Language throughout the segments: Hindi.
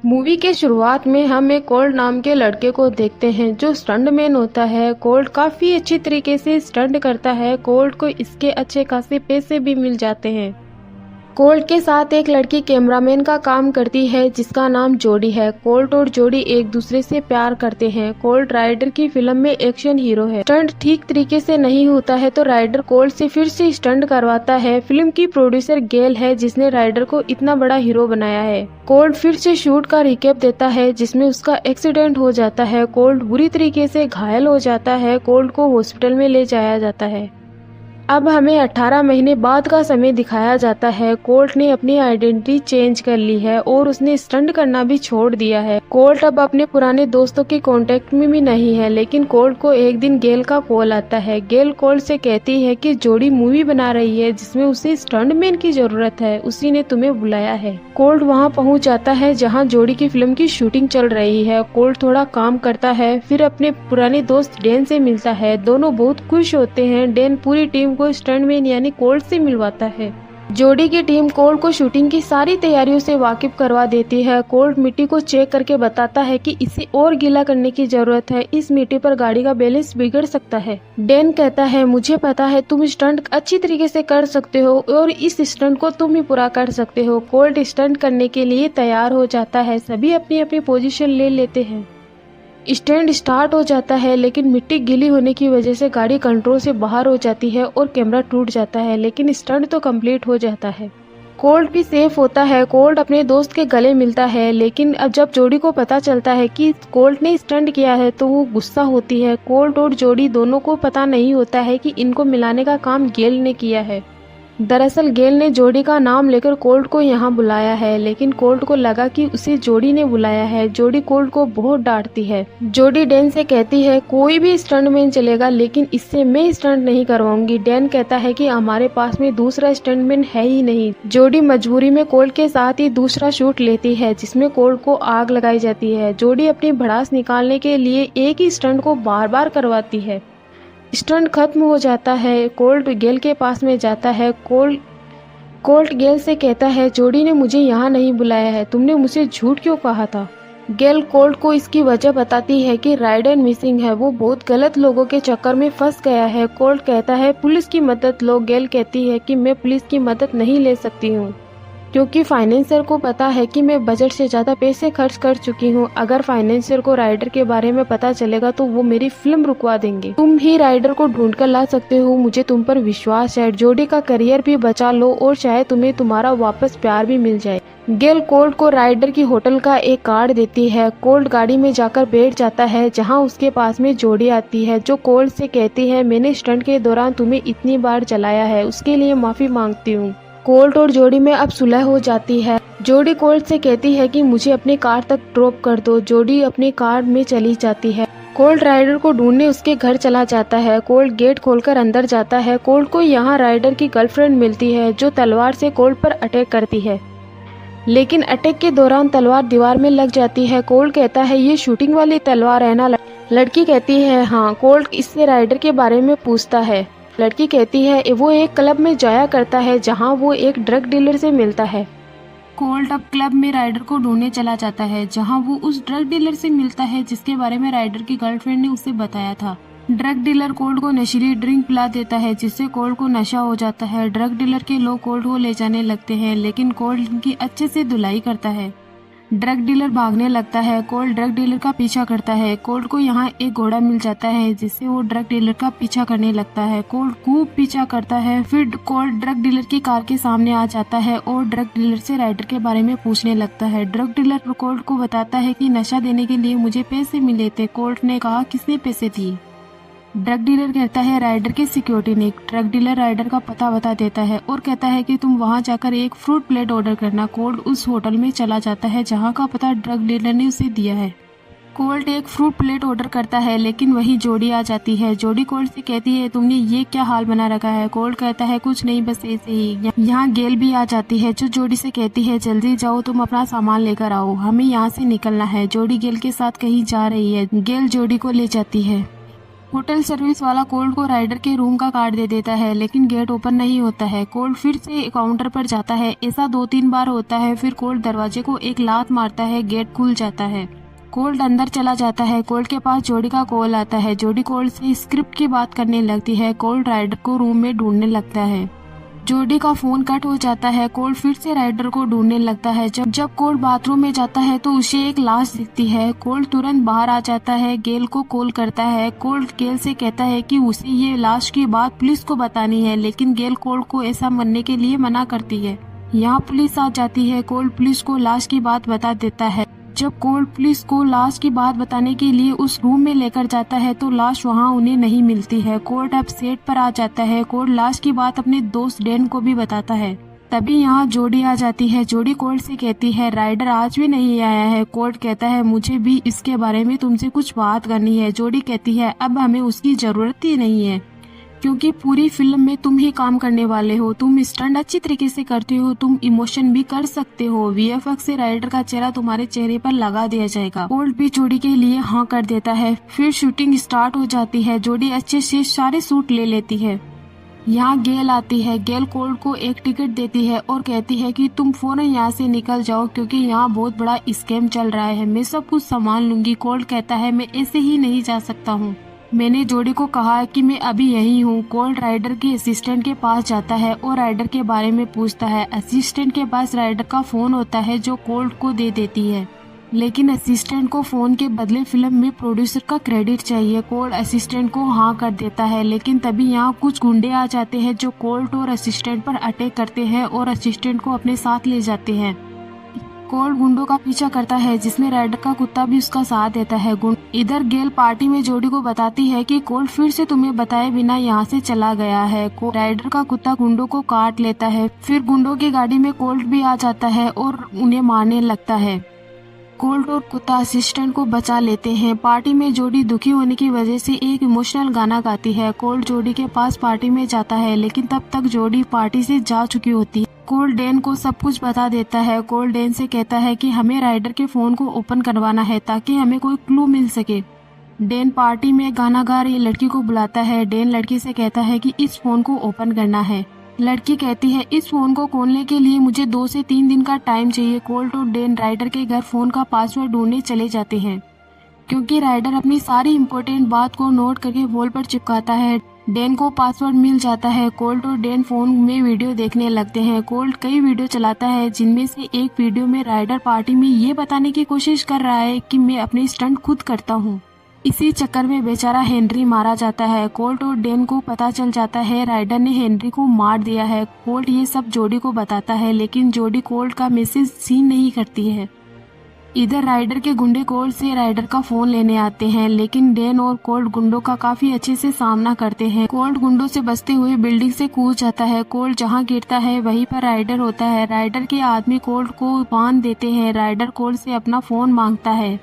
मूवी के शुरुआत में हम एक कोल्ड नाम के लड़के को देखते हैं जो स्टंटमैन होता है। कोल्ड काफी अच्छी तरीके से स्टंट करता है। कोल्ड को इसके अच्छे खासे पैसे भी मिल जाते हैं। कोल्ड के साथ एक लड़की कैमरामैन का काम करती है जिसका नाम जोडी है। कोल्ड और जोडी एक दूसरे से प्यार करते हैं। कोल्ड राइडर की फिल्म में एक्शन हीरो है। स्टंट ठीक तरीके से नहीं होता है तो राइडर कोल्ड से फिर से स्टंट करवाता है। फिल्म की प्रोड्यूसर गेल है जिसने राइडर को इतना बड़ा हीरो बनाया है। कोल्ड फिर से शूट का रिकैप देता है जिसमें उसका एक्सीडेंट हो जाता है। कोल्ड बुरी तरीके से घायल हो जाता है। कोल्ड को हॉस्पिटल में ले जाया जाता है। अब हमें 18 महीने बाद का समय दिखाया जाता है। कोल्ट ने अपनी आइडेंटिटी चेंज कर ली है और उसने स्टंट करना भी छोड़ दिया है। कोल्ट अब अपने पुराने दोस्तों के कांटेक्ट में भी नहीं है, लेकिन कोल्ट को एक दिन गेल का कॉल आता है। गेल कोल्ट से कहती है कि जोडी मूवी बना रही है जिसमें उसे स्टंटमैन की जरूरत है, उसी ने तुम्हें बुलाया है। कोल्ट वहां पहुंच जाता है जहां जोडी की फिल्म की शूटिंग चल रही है। कोल्ट थोड़ा काम करता है, फिर अपने पुराने दोस्त डैन से मिलता है। दोनों बहुत खुश होते हैं। डैन पूरी टीम को स्टंटमैन यानी कोल्ट से मिलवाता है। जोडी की टीम कोल्ट को शूटिंग की सारी तैयारियों से वाकिफ करवा देती है। कोल्ट मिट्टी को चेक करके बताता है कि इसे और गीला करने की जरूरत है, इस मिट्टी पर गाड़ी का बैलेंस बिगड़ सकता है। डैन कहता है मुझे पता है तुम स्टंट अच्छी तरीके से कर सकते हो और इस स्टंट को तुम ही पूरा कर सकते हो। कोल्ट स्टंट करने के लिए तैयार हो जाता है। सभी अपनी अपनी पोजीशन ले लेते हैं। स्टैंड स्टार्ट हो जाता है, लेकिन मिट्टी गीली होने की वजह से गाड़ी कंट्रोल से बाहर हो जाती है और कैमरा टूट जाता है, लेकिन स्टंट तो कंप्लीट हो जाता है। कोल्ट भी सेफ होता है। कोल्ट अपने दोस्त के गले मिलता है, लेकिन अब जब जोडी को पता चलता है कि कोल्ट ने स्टंट किया है तो वो गुस्सा होती है। कोल्ट और जोडी दोनों को पता नहीं होता है कि इनको मिलाने का काम गेल ने किया है। दरअसल गेल ने जोडी का नाम लेकर कोल्ट को यहाँ बुलाया है, लेकिन कोल्ट को लगा कि उसे जोडी ने बुलाया है। जोडी कोल्ट को बहुत डांटती है। जोडी डैन से कहती है कोई भी स्टंटमैन चलेगा, लेकिन इससे मैं स्टंट नहीं करवाऊंगी। डैन कहता है कि हमारे पास में दूसरा स्टंटमैन है ही नहीं। जोडी मजबूरी में कोल्ट के साथ ही दूसरा शूट लेती है जिसमें कोल्ट को आग लगाई जाती है। जोडी अपनी भड़ास निकालने के लिए एक ही स्टंट को बार बार करवाती है। स्टंट खत्म हो जाता है। कोल्ट गेल के पास में जाता है। कोल्ट गेल से कहता है जोडी ने मुझे यहाँ नहीं बुलाया है, तुमने मुझे झूठ क्यों कहा था। गेल कोल्ट को इसकी वजह बताती है कि राइडर मिसिंग है, वो बहुत गलत लोगों के चक्कर में फंस गया है। कोल्ट कहता है पुलिस की मदद लो। गेल कहती है कि मैं पुलिस की मदद नहीं ले सकती हूँ क्योंकि फाइनेंसर को पता है कि मैं बजट से ज्यादा पैसे खर्च कर चुकी हूँ। अगर फाइनेंसर को राइडर के बारे में पता चलेगा तो वो मेरी फिल्म रुकवा देंगे। तुम ही राइडर को ढूंढ कर ला सकते हो, मुझे तुम पर विश्वास है। जोडी का करियर भी बचा लो और शायद तुम्हें तुम्हारा वापस प्यार भी मिल जाए। गेल कोल्ट को राइडर की होटल का एक कार्ड देती है। कोल्ट गाड़ी में जाकर बैठ जाता है जहां उसके पास में जोडी आती है, जो कोल्ट से कहती है मैंने स्टंट के दौरान तुम्हें इतनी बार चलाया है, उसके लिए माफी मांगती हूँ। कोल्ट और जोडी में अब सुलह हो जाती है। जोडी कोल्ट से कहती है कि मुझे अपनी कार तक ड्रॉप कर दो। जोडी अपनी कार में चली जाती है। कोल्ट राइडर को ढूंढने उसके घर चला जाता है। कोल्ट गेट खोलकर अंदर जाता है। कोल्ट को यहाँ राइडर की गर्लफ्रेंड मिलती है जो तलवार से कोल्ट पर अटैक करती है, लेकिन अटैक के दौरान तलवार दीवार में लग जाती है। कोल्ट कहता है ये शूटिंग वाली तलवार है ना। लड़की कहती है हाँ। कोल्ट इससे राइडर के बारे में पूछता है। लड़की कहती है वो एक क्लब में जाया करता है जहां वो एक ड्रग डीलर से मिलता है। कोल्ट अब क्लब में राइडर को ढूंढने चला जाता है जहां वो उस ड्रग डीलर से मिलता है जिसके बारे में राइडर की गर्लफ्रेंड ने उसे बताया था। ड्रग डीलर कोल्ट को नशीली ड्रिंक पिला देता है जिससे कोल्ट को नशा हो जाता है। ड्रग डीलर के लोग कोल्ट को ले जाने लगते हैं, लेकिन कोल्ट इनकी अच्छे से धुलाई करता है। ड्रग डीलर भागने लगता है। कोल्ट ड्रग डीलर का पीछा करता है। कोल्ट को यहाँ एक घोड़ा मिल जाता है जिससे वो ड्रग डीलर का पीछा करने लगता है। कोल्ट खूब पीछा करता है। फिर कोल्ट ड्रग डीलर की कार के सामने आ जाता है और ड्रग डीलर से राइडर के बारे में पूछने लगता है। ड्रग डीलर कोल्ट को बताता है कि नशा देने के लिए मुझे पैसे मिले थे। कोल्ट ने कहा किसने पैसे दिए। ड्रग डीलर कहता है राइडर के सिक्योरिटी ने। ड्रग डीलर राइडर का पता बता देता है और कहता है कि तुम वहां जाकर एक फ्रूट प्लेट ऑर्डर करना। कोल्ट उस होटल में चला जाता है जहां का पता ड्रग डीलर ने उसे दिया है। कोल्ट एक फ्रूट प्लेट ऑर्डर करता है, लेकिन वही जोडी आ जाती है। जोडी कोल्ट से कहती है तुमने ये क्या हाल बना रखा है। कोल्ट कहता है कुछ नहीं, बस ऐसे ही। यहाँ गेल भी आ जाती है जो जोडी से कहती है जल्दी जाओ, तुम अपना सामान लेकर आओ, हमें यहाँ से निकलना है। जोडी गेल के साथ कहीं जा रही है। गेल जोडी को ले जाती है। होटल सर्विस वाला कोल्ड को राइडर के रूम का कार्ड दे देता है, लेकिन गेट ओपन नहीं होता है। कोल्ड फिर से काउंटर पर जाता है। ऐसा 2-3 बार होता है। फिर कोल्ड दरवाजे को एक लात मारता है, गेट खुल जाता है। कोल्ड अंदर चला जाता है। कोल्ड के पास जोडी का कॉल आता है। जोडी कोल्ड से स्क्रिप्ट की बात करने लगती है। कोल्ड राइडर को रूम में ढूंढने लगता है। जोडी का फोन कट हो जाता है। कोल्ड फिर से राइडर को ढूंढने लगता है। जब कोल्ड बाथरूम में जाता है तो उसे एक लाश दिखती है। कोल्ड तुरंत बाहर आ जाता है। गेल को कॉल करता है। कोल्ड गेल से कहता है कि उसे ये लाश की बात पुलिस को बतानी है, लेकिन गेल कोल्ड को ऐसा मरने के लिए मना करती है। यहाँ पुलिस आ जाती है। कोल्ड पुलिस को लाश की बात बता देता है। जब कोल्ड पुलिस को लाश की बात बताने के लिए उस रूम में लेकर जाता है तो लाश वहाँ उन्हें नहीं मिलती है। कोल्ड अब सेट पर आ जाता है। कोल्ड लाश की बात अपने दोस्त डैन को भी बताता है। तभी यहाँ जोडी आ जाती है। जोडी कोल्ड से कहती है राइडर आज भी नहीं आया है। कोल्ड कहता है मुझे भी इसके बारे में तुमसे कुछ बात करनी है। जोडी कहती है अब हमें उसकी जरूरत ही नहीं है, क्योंकि पूरी फिल्म में तुम ही काम करने वाले हो। तुम स्टंट अच्छी तरीके से करते हो, तुम इमोशन भी कर सकते हो। वीएफएक्स से राइडर का चेहरा तुम्हारे चेहरे पर लगा दिया जाएगा। कोल्ड भी जोडी के लिए हाँ कर देता है। फिर शूटिंग स्टार्ट हो जाती है। जोडी अच्छे से सारे सूट ले लेती है। यहाँ गेल आती है। गेल कोल्ड को एक टिकट देती है और कहती है कि तुम फौरन यहाँ से निकल जाओ, क्योंकि यहाँ बहुत बड़ा स्कैम चल रहा है। मैं सब कुछ संभाल लूंगी। कोल्ड कहता है मैं ऐसे ही नहीं जा सकता हूँ। मैंने जोडी को कहा है कि मैं अभी यही हूँ। कोल्ड राइडर के असिस्टेंट के पास जाता है और राइडर के बारे में पूछता है। असिस्टेंट के पास राइडर का फोन होता है जो कोल्ड को दे देती है, लेकिन असिस्टेंट को फोन के बदले फिल्म में प्रोड्यूसर का क्रेडिट चाहिए। कोल्ड असिस्टेंट को हाँ कर देता है, लेकिन तभी यहाँ कुछ गुंडे आ जाते हैं जो कोल्ड और असिस्टेंट पर अटैक करते हैं और असिस्टेंट को अपने साथ ले जाते हैं। कोल्ड गुंडों का पीछा करता है, जिसमें राइडर का कुत्ता भी उसका साथ देता है। इधर गेल पार्टी में जोडी को बताती है कि कोल्ड फिर से तुम्हें बताए बिना यहाँ से चला गया है। राइडर का कुत्ता गुंडों को काट लेता है। फिर गुंडों की गाड़ी में कोल्ड भी आ जाता है और उन्हें मारने लगता है। कोल्ड और कुत्ता असिस्टेंट को बचा लेते हैं। पार्टी में जोडी दुखी होने की वजह से एक इमोशनल गाना गाती है। कोल्ड जोडी के पास पार्टी में जाता है, लेकिन तब तक जोडी पार्टी से जा चुकी होती है। कोल्ड डैन को सब कुछ बता देता है। कोल्ड डैन से कहता है कि हमें राइडर के फोन को ओपन करवाना है ताकि हमें कोई क्लू मिल सके। डैन पार्टी में गाना गा रही लड़की को बुलाता है। डैन लड़की से कहता है कि इस फोन को ओपन करना है। लड़की कहती है इस फोन को खोलने के लिए मुझे 2 से 3 दिन का टाइम चाहिए। कोल्ड और डैन राइडर के घर फोन का पासवर्ड ढूंढने चले जाते हैं, क्योंकि राइडर अपनी सारी इम्पोर्टेंट बात को नोट करके वॉल पर चिपकाता है। डैन को पासवर्ड मिल जाता है। कोल्ड और डैन फोन में वीडियो देखने लगते हैं। कोल्ड कई वीडियो चलाता है, जिनमें से एक वीडियो में राइडर पार्टी में ये बताने की कोशिश कर रहा है कि मैं अपने स्टंट खुद करता हूँ। इसी चक्कर में बेचारा हेनरी मारा जाता है। कोल्ड और डैन को पता चल जाता है राइडर ने हेनरी को मार दिया है। कोल्ड ये सब जोडी को बताता है, लेकिन जोडी कोल्ड का मैसेज सीन नहीं करती है। इधर राइडर के गुंडे कोल्ड से राइडर का फोन लेने आते हैं, लेकिन डैन और कोल्ड गुंडों का काफी अच्छे से सामना करते हैं। कोल्ड गुंडों से बचते हुए बिल्डिंग से कूद जाता है। कोल्ड जहां गिरता है वहीं पर राइडर होता है। राइडर के आदमी कोल्ड को बांध देते हैं। राइडर कोल्ड से अपना फोन मांगता है।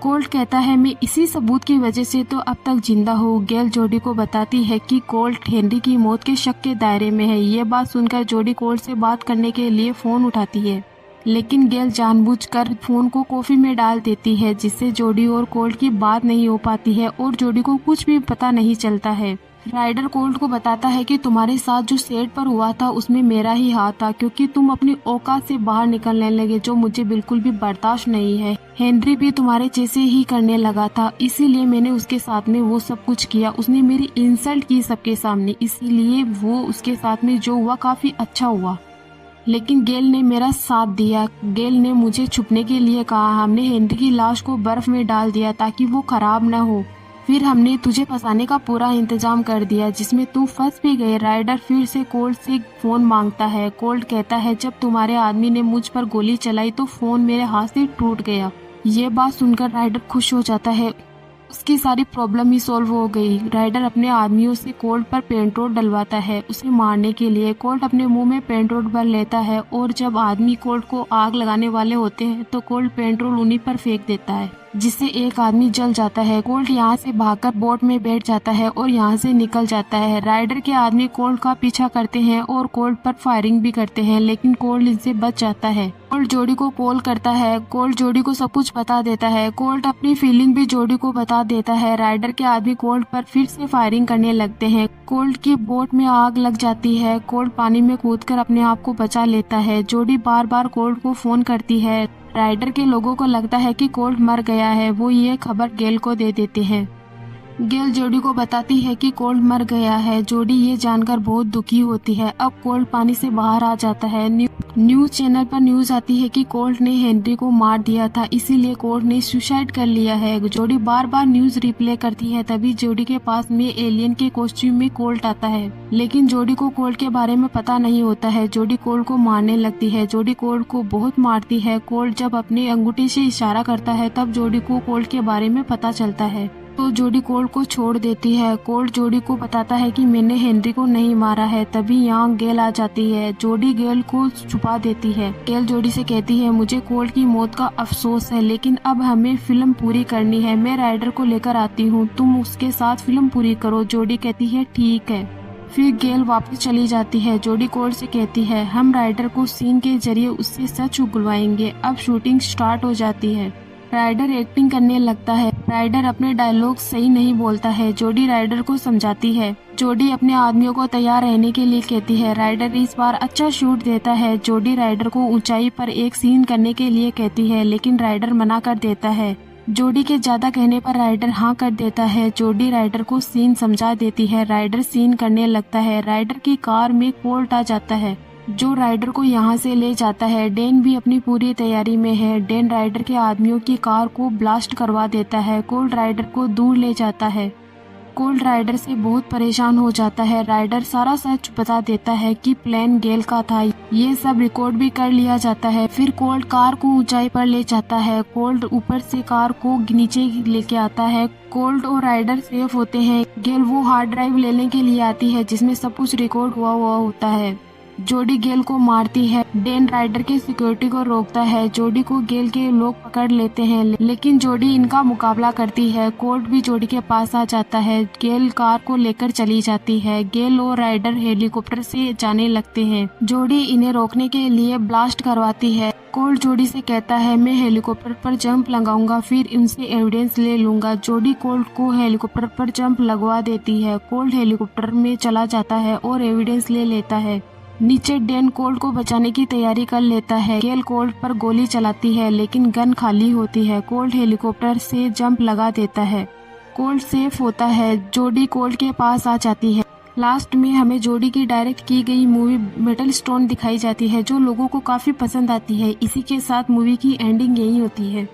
कोल्ड कहता है मैं इसी सबूत की वजह से तो अब तक जिंदा हूँ। गेल जोडी को बताती है कि कोल्ड हेनरी की मौत के शक के दायरे में है। ये बात सुनकर जोडी कोल्ड से बात करने के लिए फोन उठाती है, लेकिन गेल जानबूझकर फोन को कॉफी में डाल देती है, जिससे जोडी और कोल्ड की बात नहीं हो पाती है और जोडी को कुछ भी पता नहीं चलता है। राइडर कोल्ड को बताता है कि तुम्हारे साथ जो सेट पर हुआ था उसमें मेरा ही हाथ था, क्योंकि तुम अपनी औकात से बाहर निकलने लगे, जो मुझे बिल्कुल भी बर्दाश्त नहीं है। हेनरी भी तुम्हारे जैसे ही करने लगा था, इसीलिए मैंने उसके साथ में वो सब कुछ किया। उसने मेरी इंसल्ट की सबके सामने, इसीलिए वो उसके साथ में जो हुआ काफी अच्छा हुआ। लेकिन गेल ने मेरा साथ दिया। गेल ने मुझे छुपने के लिए कहा। हमने हेनरी की लाश को बर्फ में डाल दिया ताकि वो खराब न हो। फिर हमने तुझे फंसाने का पूरा इंतजाम कर दिया, जिसमें तू फंस भी गए। राइडर फिर से कोल्ड से फोन मांगता है। कोल्ड कहता है जब तुम्हारे आदमी ने मुझ पर गोली चलाई तो फोन मेरे हाथ से टूट गया। ये बात सुनकर राइडर खुश हो जाता है। उसकी सारी प्रॉब्लम ही सॉल्व हो गई। राइडर अपने आदमियों से कोल्ड पर पेट्रोल डलवाता है उसे मारने के लिए। कोल्ड अपने मुंह में पेट्रोल भर लेता है और जब आदमी कोल्ड को आग लगाने वाले होते हैं तो कोल्ड पेट्रोल उन्हीं पर फेंक देता है। जिससे एक आदमी जल जाता है। कोल्ट यहाँ से भागकर बोट में बैठ जाता है और यहाँ से निकल जाता है। राइडर के आदमी कोल्ट का पीछा करते हैं और कोल्ट पर फायरिंग भी करते हैं, लेकिन कोल्ट इनसे बच जाता है। कोल्ट जोडी को कॉल करता है। कोल्ट जोडी को सब कुछ बता देता है। कोल्ट अपनी फीलिंग भी जोडी को बता देता है। राइडर के आदमी कोल्ट पर फिर से फायरिंग करने लगते हैं। कोल्ट की बोट में आग लग जाती है। कोल्ट पानी में कूदकर अपने आप को बचा लेता है। जोडी बार बार कोल्ट को फोन करती है। राइडर के लोगों को लगता है कि कोल्ट मर गया है। वो ये खबर गेल को दे देते हैं। गेल जोडी को बताती है कि कोल्ट मर गया है। जोडी ये जानकर बहुत दुखी होती है। अब कोल्ट पानी से बाहर आ जाता है। न्यूज चैनल पर न्यूज आती है कि कोल्ट ने हेनरी को मार दिया था, इसीलिए कोल्ट ने सुसाइड कर लिया है। जोडी बार बार न्यूज रिप्ले करती है। तभी जोडी के पास में एलियन के कॉस्ट्यूम में कोल्ट आता है, लेकिन जोडी को कोल्ट के बारे में पता नहीं होता है। जोडी कोल्ट को मारने लगती है। जोडी कोल्ट को बहुत मारती है। कोल्ट जब अपने अंगूठे से इशारा करता है तब जोडी को कोल्ट के बारे में पता चलता है, तो जोडी कोल्ट को छोड़ देती है। कोल्ट जोडी को बताता है कि मैंने हेनरी को नहीं मारा है। तभी यहाँ गेल आ जाती है। जोडी गेल को छुपा देती है। गेल जोडी से कहती है, मुझे कोल्ट की मौत का अफसोस है, लेकिन अब हमें फिल्म पूरी करनी है। मैं राइडर को लेकर आती हूँ, तुम उसके साथ फिल्म पूरी करो। जोडी कहती है ठीक है। फिर गेल वापस चली जाती है। जोडी कोल्ट से कहती है, हम राइडर को सीन के जरिए उससे सच उगलवाएंगे। अब शूटिंग स्टार्ट हो जाती है। राइडर एक्टिंग करने लगता है। राइडर अपने डायलॉग सही नहीं बोलता है। जोडी राइडर को समझाती है। जोडी अपने आदमियों को तैयार रहने के लिए कहती है। राइडर इस बार अच्छा शूट देता है। जोडी राइडर को ऊंचाई पर एक सीन करने के लिए कहती है, लेकिन राइडर मना कर देता है। जोडी के ज्यादा कहने पर राइडर हाँ कर देता है। जोडी राइडर को सीन समझा देती है। राइडर सीन करने लगता है। राइडर की कार में कोल्ट आ जाता है, जो राइडर को यहाँ से ले जाता है। डैन भी अपनी पूरी तैयारी में है। डैन राइडर के आदमियों की कार को ब्लास्ट करवा देता है। कोल्ट राइडर को दूर ले जाता है। कोल्ट राइडर से बहुत परेशान हो जाता है। राइडर सारा सच बता देता है कि प्लान गेल का था। ये सब रिकॉर्ड भी कर लिया जाता है। फिर कोल्ट कार को ऊंचाई पर ले जाता है। कोल्ट ऊपर से कार को नीचे लेके आता है। कोल्ट और राइडर सेफ होते हैं। गेल वो हार्ड ड्राइव लेने के लिए आती है, जिसमें सब कुछ रिकॉर्ड हुआ होता है। जोडी गेल को मारती है। डैन राइडर के सिक्योरिटी को रोकता है। जोडी को गेल के लोग पकड़ लेते हैं, लेकिन जोडी इनका मुकाबला करती है। कोल्ट भी जोडी के पास आ जाता है। गेल कार को लेकर चली जाती है। गेल और राइडर हेलीकॉप्टर से जाने लगते हैं। जोडी इन्हें रोकने के लिए ब्लास्ट करवाती है। कोल्ट जोडी से कहता है, मैं हेलीकॉप्टर पर जंप लगाऊंगा, फिर इनसे एविडेंस ले लूंगा। जोडी कोल्ट को हेलीकॉप्टर पर जंप लगवा देती है। कोल्ट हेलीकॉप्टर में चला जाता है और एविडेंस ले लेता है। नीचे डैन कोल्ट को बचाने की तैयारी कर लेता है। गेल कोल्ट पर गोली चलाती है, लेकिन गन खाली होती है। कोल्ट हेलीकॉप्टर से जंप लगा देता है। कोल्ट सेफ होता है। जोडी कोल्ट के पास आ जाती है। लास्ट में हमें जोडी की डायरेक्ट की गई मूवी मेटल स्टोन दिखाई जाती है, जो लोगों को काफी पसंद आती है। इसी के साथ मूवी की एंडिंग यही होती है।